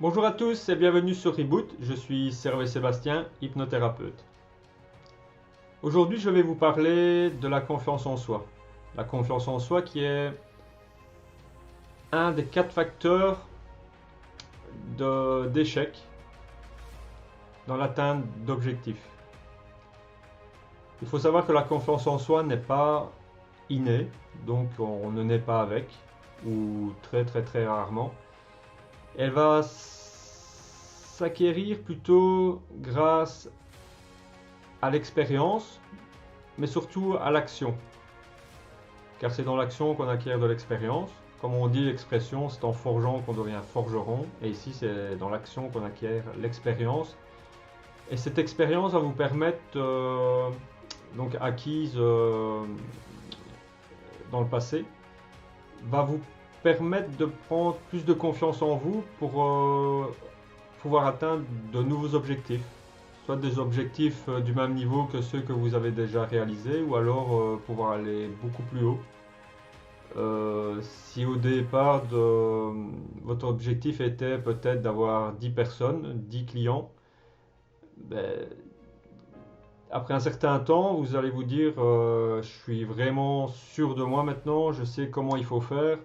Bonjour à tous et bienvenue sur Reboot, je suis Servé Sébastien, hypnothérapeute. Aujourd'hui je vais vous parler de la confiance en soi. La confiance en soi qui est un des 4 facteurs d'échec dans l'atteinte d'objectifs. Il faut savoir que la confiance en soi n'est pas innée, donc on ne naît pas avec, ou très rarement. Elle va s'acquérir plutôt grâce à l'expérience, mais surtout à l'action. Car c'est dans l'action qu'on acquiert de l'expérience. Comme on dit, l'expression, c'est en forgeant qu'on devient forgeron. Et ici, c'est dans l'action qu'on acquiert l'expérience. Et cette expérience va vous permettre, donc acquise dans le passé, va vous permettre de prendre plus de confiance en vous pour pouvoir atteindre de nouveaux objectifs. Soit des objectifs du même niveau que ceux que vous avez déjà réalisés, ou alors pouvoir aller beaucoup plus haut. Si au départ votre objectif était peut-être d'avoir 10 personnes, 10 clients, ben, après un certain temps, vous allez vous dire je suis vraiment sûr de moi maintenant, je sais comment il faut faire,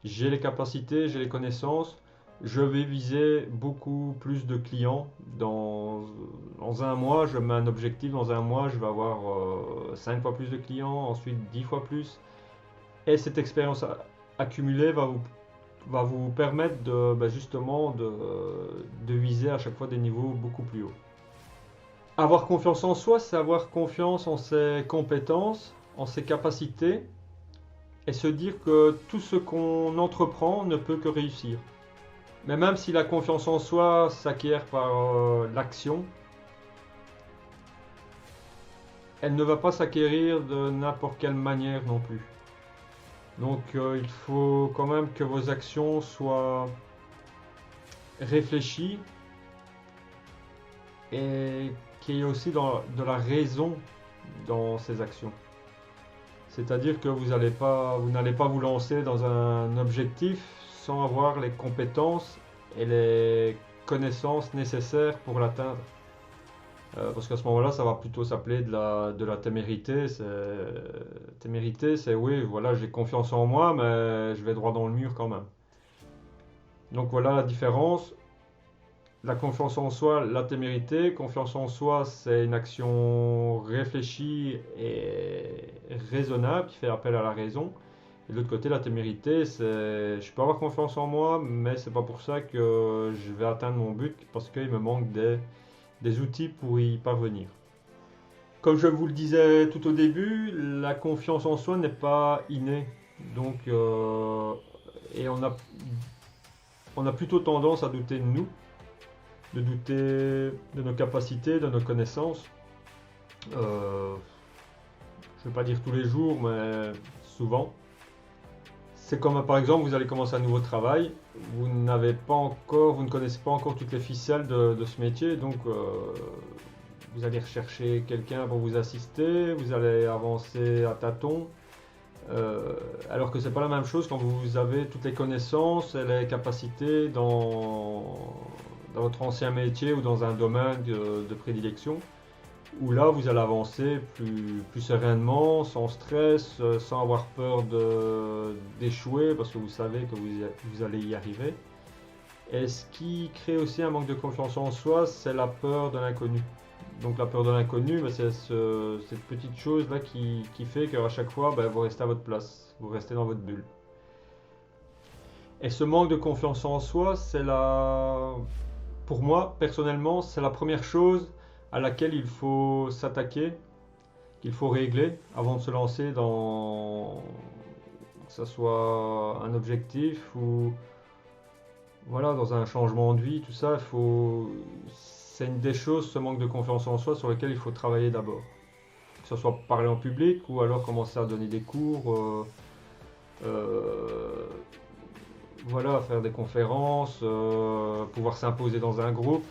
j'ai les capacités, j'ai les connaissances, je vais viser beaucoup plus de clients. Dans un mois, je mets un objectif, dans un mois, je vais avoir 5 fois plus de clients, ensuite 10 fois plus. Et cette expérience accumulée va vous permettre justement de viser à chaque fois des niveaux beaucoup plus hauts. Avoir confiance en soi, c'est avoir confiance en ses compétences, en ses capacités, et se dire que tout ce qu'on entreprend ne peut que réussir. Mais même si la confiance en soi s'acquiert par l'action, elle ne va pas s'acquérir de n'importe quelle manière non plus. Donc il faut quand même que vos actions soient réfléchies et qu'il y ait aussi de la raison dans ces actions. C'est-à-dire que vous n'allez pas vous lancer dans un objectif sans avoir les compétences et les connaissances nécessaires pour l'atteindre. Parce qu'à ce moment-là, ça va plutôt s'appeler de la témérité. Témérité, c'est oui, voilà, j'ai confiance en moi, mais je vais droit dans le mur quand même. Donc voilà la différence. La confiance en soi, la témérité. Confiance en soi, c'est une action réfléchie et raisonnable qui fait appel à la raison. Et de l'autre côté, la témérité, c'est je peux avoir confiance en moi, mais c'est pas pour ça que je vais atteindre mon but parce qu'il me manque des outils pour y parvenir. Comme je vous le disais tout au début, la confiance en soi n'est pas innée. Donc, et on a plutôt tendance à douter de nous, de douter de nos capacités, de nos connaissances. Je ne vais pas dire tous les jours, mais souvent. C'est comme par exemple, vous allez commencer un nouveau travail, vous ne connaissez pas encore toutes les ficelles de ce métier, donc vous allez rechercher quelqu'un pour vous assister, vous allez avancer à tâtons, alors que c'est pas la même chose quand vous avez toutes les connaissances et les capacités dans votre ancien métier ou dans un domaine de prédilection, où là vous allez avancer plus sereinement, sans stress, sans avoir peur d'échouer parce que vous savez que vous allez y arriver. Et ce qui crée aussi un manque de confiance en soi, c'est la peur de l'inconnu. Donc la peur de l'inconnu, c'est cette petite chose là qui fait qu'à chaque fois, vous restez à votre place, vous restez dans votre bulle. Et ce manque de confiance en soi, pour moi, personnellement, c'est la première chose à laquelle il faut s'attaquer, qu'il faut régler avant de se lancer que ce soit un objectif ou voilà, dans un changement de vie, tout ça, c'est une des choses, ce manque de confiance en soi, sur lequel il faut travailler d'abord. Que ce soit parler en public ou alors commencer à donner des cours, voilà, faire des conférences, pouvoir s'imposer dans un groupe,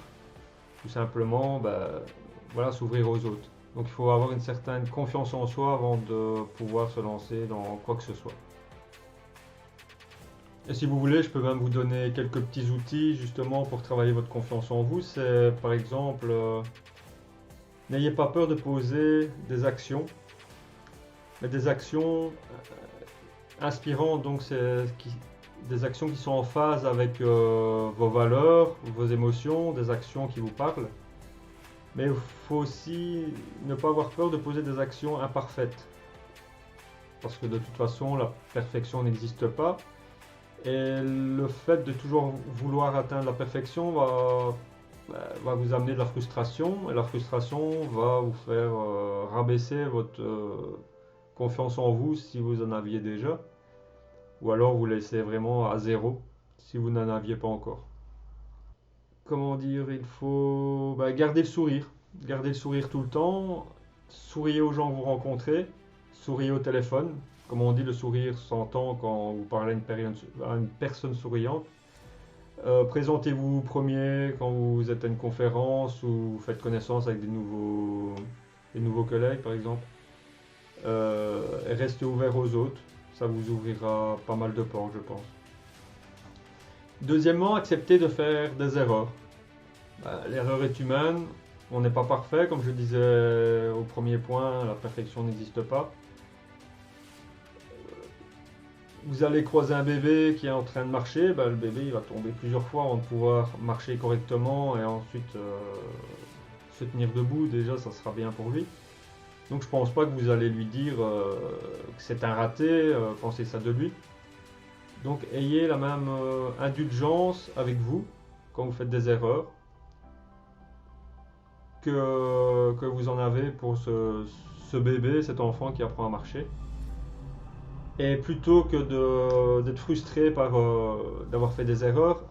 tout simplement, voilà, s'ouvrir aux autres. Donc il faut avoir une certaine confiance en soi avant de pouvoir se lancer dans quoi que ce soit. Et si vous voulez, je peux même vous donner quelques petits outils justement pour travailler votre confiance en vous. C'est par exemple, n'ayez pas peur de poser des actions, mais des actions inspirantes, donc des actions qui sont en phase avec vos valeurs, vos émotions, des actions qui vous parlent. Mais il faut aussi ne pas avoir peur de poser des actions imparfaites. Parce que de toute façon, la perfection n'existe pas. Et le fait de toujours vouloir atteindre la perfection va vous amener de la frustration. Et la frustration va vous faire rabaisser votre confiance en vous si vous en aviez déjà. Ou alors vous laissez vraiment à zéro si vous n'en aviez pas encore. Comment dire, il faut garder le sourire. Garder le sourire tout le temps. Souriez aux gens que vous rencontrez. Souriez au téléphone. Comme on dit, le sourire s'entend quand vous parlez à une personne souriante. Présentez-vous premier quand vous êtes à une conférence ou vous faites connaissance avec des nouveaux collègues, par exemple. Et restez ouvert aux autres. Ça vous ouvrira pas mal de portes, je pense. Deuxièmement, acceptez de faire des erreurs. L'erreur est humaine, on n'est pas parfait, comme je disais au premier point, la perfection n'existe pas. Vous allez croiser un bébé qui est en train de marcher, le bébé il va tomber plusieurs fois avant de pouvoir marcher correctement et ensuite se tenir debout, déjà ça sera bien pour lui. Donc je pense pas que vous allez lui dire que c'est un raté, pensez ça de lui. Donc ayez la même indulgence avec vous quand vous faites des erreurs que vous en avez pour ce bébé, cet enfant qui apprend à marcher. Et plutôt que d'être frustré d'avoir fait des erreurs,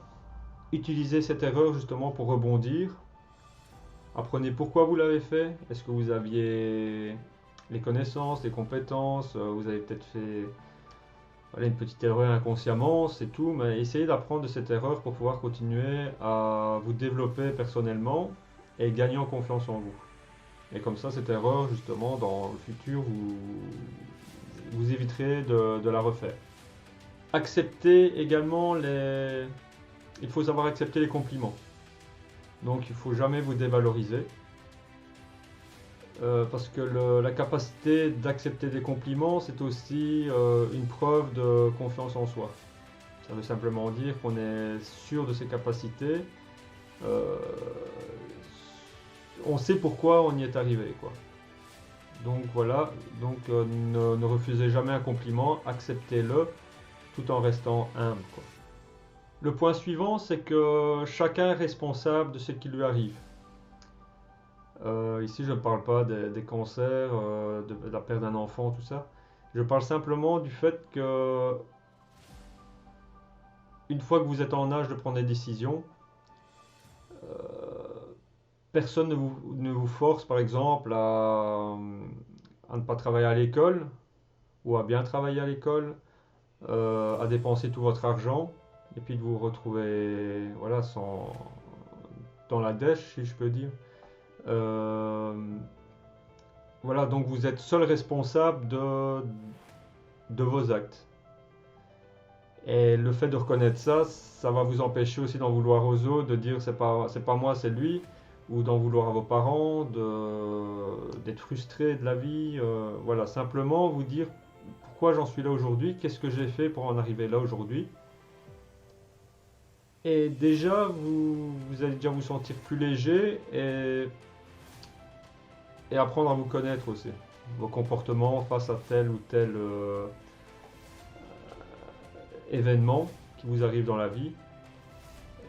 utilisez cette erreur justement pour rebondir. Apprenez pourquoi vous l'avez fait. Est-ce que vous aviez les connaissances, les compétences, vous avez peut-être fait une petite erreur inconsciemment, c'est tout, mais essayez d'apprendre de cette erreur pour pouvoir continuer à vous développer personnellement et gagner en confiance en vous. Et comme ça, cette erreur, justement, dans le futur, vous éviterez de la refaire. Acceptez également les... Il faut savoir accepter les compliments. Donc il ne faut jamais vous dévaloriser. Parce que la capacité d'accepter des compliments, c'est aussi une preuve de confiance en soi. Ça veut simplement dire qu'on est sûr de ses capacités. Euh, on sait pourquoi on y est arrivé, quoi. Donc voilà, donc ne refusez jamais un compliment, acceptez-le tout en restant humble, quoi. Le point suivant, c'est que chacun est responsable de ce qui lui arrive. Ici, je ne parle pas des cancers, de la perte d'un enfant, tout ça. Je parle simplement du fait que une fois que vous êtes en âge de prendre des décisions, personne ne vous force, par exemple, à ne pas travailler à l'école ou à bien travailler à l'école, à dépenser tout votre argent et puis de vous retrouver voilà, dans la dèche, si je peux dire. Euh, voilà, donc vous êtes seul responsable de vos actes. Et le fait de reconnaître ça, ça va vous empêcher aussi d'en vouloir aux autres, de dire c'est pas moi, c'est lui, ou d'en vouloir à vos parents, d'être frustré de la vie. Voilà, simplement vous dire pourquoi j'en suis là aujourd'hui, qu'est-ce que j'ai fait pour en arriver là aujourd'hui. Et déjà, vous allez déjà vous sentir plus léger et apprendre à vous connaître aussi. Vos comportements face à tel ou tel événement qui vous arrive dans la vie.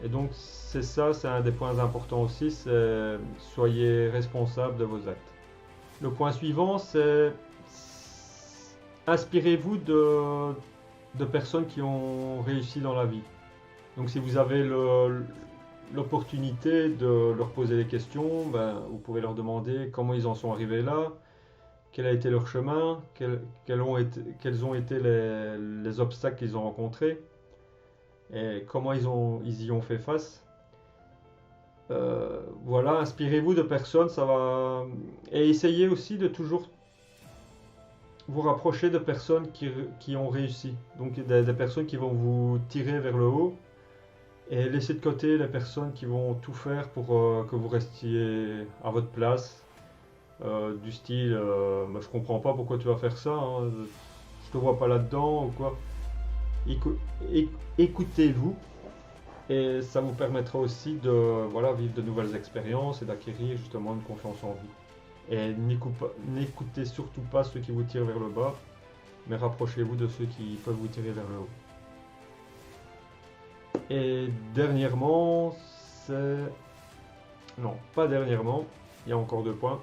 Et donc c'est ça, c'est un des points importants aussi, c'est soyez responsable de vos actes. Le point suivant, c'est inspirez-vous de personnes qui ont réussi dans la vie. Donc si vous avez l'opportunité de leur poser des questions, vous pouvez leur demander comment ils en sont arrivés là, quel a été leur chemin, quels ont été les obstacles qu'ils ont rencontrés et comment ils y ont fait face. Voilà, inspirez-vous de personnes, ça va. Et essayez aussi de toujours vous rapprocher de personnes qui ont réussi. Donc des personnes qui vont vous tirer vers le haut et laisser de côté les personnes qui vont tout faire pour que vous restiez à votre place. Du style, bah, je comprends pas pourquoi tu vas faire ça, hein, je te vois pas là-dedans ou quoi. Écou- Écoutez-vous et ça vous permettra aussi de voilà, vivre de nouvelles expériences et d'acquérir justement une confiance en vous. Et n'écoutez surtout pas ceux qui vous tirent vers le bas, mais rapprochez-vous de ceux qui peuvent vous tirer vers le haut. Et dernièrement, c'est... Non, pas dernièrement, il y a encore 2 points.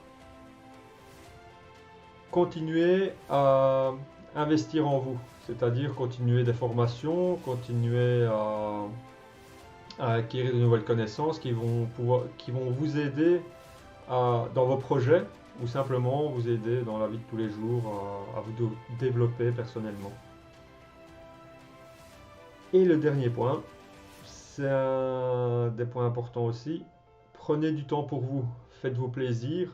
Continuez à investir en vous, c'est-à-dire continuer des formations, continuer à acquérir de nouvelles connaissances qui vont vous aider dans vos projets ou simplement vous aider dans la vie de tous les jours à vous développer personnellement. Et le dernier point, c'est un des points importants aussi, prenez du temps pour vous, faites-vous plaisir.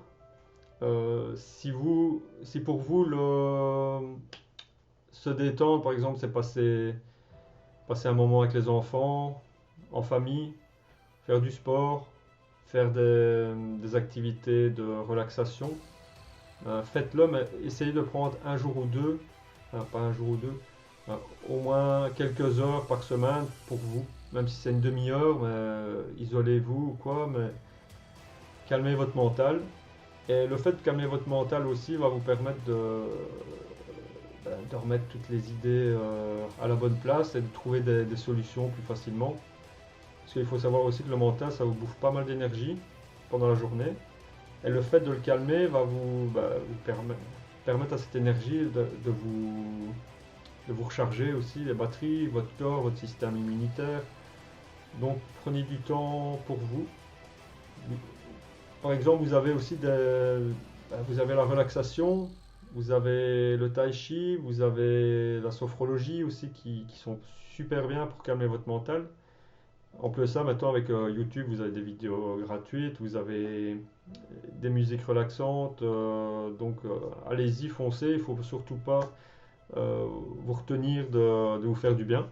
Si pour vous se détendre, par exemple, c'est passer un moment avec les enfants, en famille, faire du sport, faire des activités de relaxation, faites-le, mais essayez de prendre un jour ou deux, enfin, pas un jour ou deux, au moins quelques heures par semaine pour vous, même si c'est une demi-heure, mais isolez-vous ou quoi, mais calmez votre mental. Et le fait de calmer votre mental aussi va vous permettre de remettre toutes les idées à la bonne place et de trouver des solutions plus facilement. Parce qu'il faut savoir aussi que le mental, ça vous bouffe pas mal d'énergie pendant la journée. Et le fait de le calmer va vous permettre à cette énergie de vous recharger aussi, les batteries, votre corps, votre système immunitaire. Donc prenez du temps pour vous. Par exemple, vous avez aussi vous avez la relaxation, vous avez le tai chi, vous avez la sophrologie aussi qui sont super bien pour calmer votre mental. En plus de ça, maintenant avec YouTube, vous avez des vidéos gratuites, vous avez des musiques relaxantes, donc allez-y, foncez, il ne faut surtout pas vous retenir de vous faire du bien.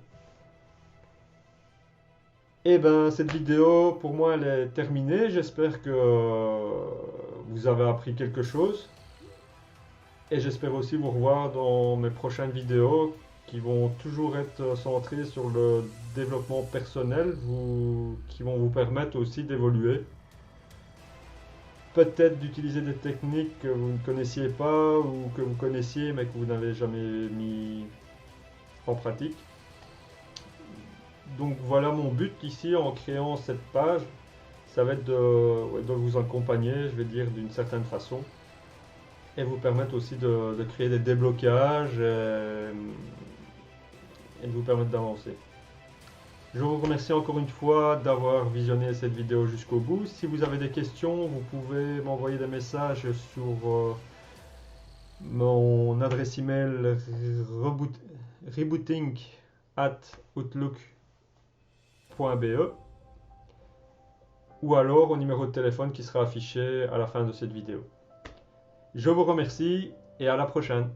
Et ben cette vidéo pour moi elle est terminée, j'espère que vous avez appris quelque chose et j'espère aussi vous revoir dans mes prochaines vidéos qui vont toujours être centrées sur le développement personnel, qui vont vous permettre aussi d'évoluer. Peut-être d'utiliser des techniques que vous ne connaissiez pas ou que vous connaissiez mais que vous n'avez jamais mis en pratique. Donc voilà mon but ici en créant cette page, ça va être de vous accompagner, je vais dire d'une certaine façon, et vous permettre aussi de créer des déblocages et de vous permettre d'avancer. Je vous remercie encore une fois d'avoir visionné cette vidéo jusqu'au bout. Si vous avez des questions, vous pouvez m'envoyer des messages sur mon adresse email rebooting@outlook.be ou alors au numéro de téléphone qui sera affiché à la fin de cette vidéo. Je vous remercie et à la prochaine.